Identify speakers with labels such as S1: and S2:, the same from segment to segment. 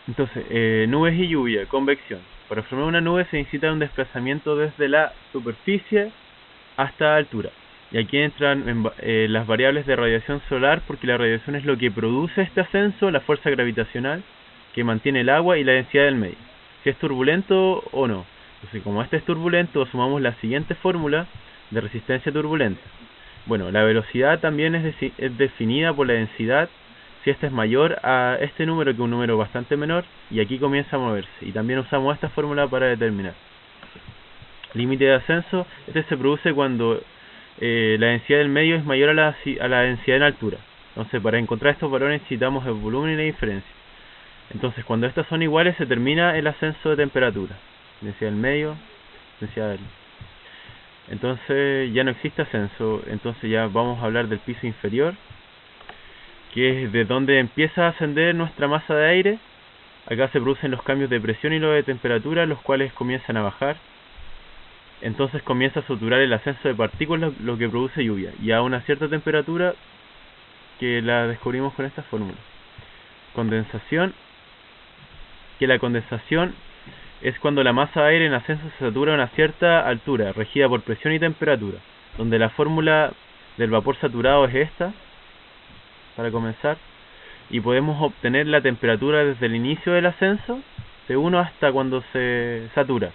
S1: Entonces, nubes y lluvia, convección. Para formar una nube se necesita un desplazamiento desde la superficie hasta altura. Y aquí entran las variables de radiación solar, porque la radiación es lo que produce este ascenso, la fuerza gravitacional que mantiene el agua y la densidad del medio. Si es turbulento o no. Entonces, como este es turbulento, sumamos la siguiente fórmula de resistencia turbulenta. Bueno, la velocidad también es definida por la densidad. Si este es mayor a este número, que es un número bastante menor, y aquí comienza a moverse. Y también usamos esta fórmula para determinar. Límite de ascenso, este se produce cuando la densidad del medio es mayor a la densidad en altura. Entonces, para encontrar estos valores necesitamos el volumen y la diferencia. Entonces, cuando estas son iguales, se termina el ascenso de temperatura. Densidad del medio, densidad del... Entonces, ya no existe ascenso. Entonces, ya vamos a hablar del piso inferior, que es de donde empieza a ascender nuestra masa de aire. Acá se producen los cambios de presión y los de temperatura, los cuales comienzan a bajar. Entonces comienza a saturar el ascenso de partículas, lo que produce lluvia, y a una cierta temperatura que la descubrimos con esta fórmula. Condensación, que la condensación es cuando la masa de aire en ascenso se satura a una cierta altura, regida por presión y temperatura, donde la fórmula del vapor saturado es esta, para comenzar, y podemos obtener la temperatura desde el inicio del ascenso, de 1 hasta cuando se satura.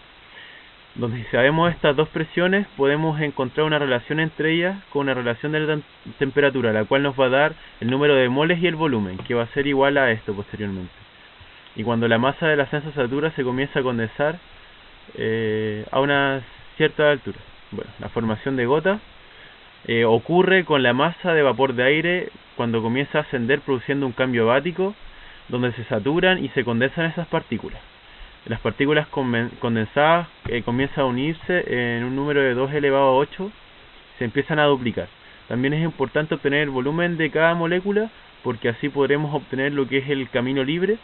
S1: Donde si sabemos estas dos presiones, podemos encontrar una relación entre ellas con una relación de la temperatura, la cual nos va a dar el número de moles y el volumen, que va a ser igual a esto posteriormente. Y cuando la masa del ascenso satura, se comienza a condensar a una cierta altura. Bueno, la formación de gotas ocurre con la masa de vapor de aire cuando comienza a ascender, produciendo un cambio abático, donde se saturan y se condensan esas partículas. Las partículas condensadas comienzan a unirse en un número de 2 elevado a 8, se empiezan a duplicar. También es importante obtener el volumen de cada molécula, porque así podremos obtener lo que es el camino libre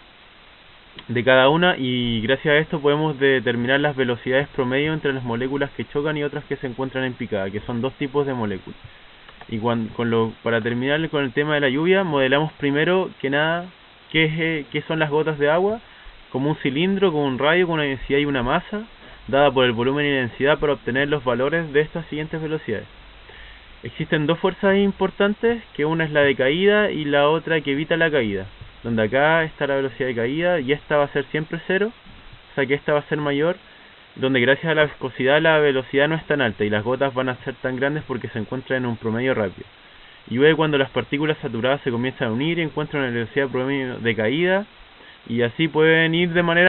S1: de cada una, y gracias a esto podemos determinar las velocidades promedio entre las moléculas que chocan y otras que se encuentran en picada, que son dos tipos de moléculas. Y para terminar con el tema de la lluvia, modelamos primero que nada qué son las gotas de agua, como un cilindro con un radio, con una densidad y una masa, dada por el volumen y densidad, para obtener los valores de estas siguientes velocidades. Existen dos fuerzas importantes, que una es la de caída y la otra que evita la caída, donde acá está la velocidad de caída y esta va a ser siempre cero, o sea que esta va a ser mayor, donde gracias a la viscosidad la velocidad no es tan alta y las gotas van a ser tan grandes porque se encuentran en un promedio rápido. Y luego cuando las partículas saturadas se comienzan a unir y encuentran una velocidad promedio de caída, y así pueden ir de manera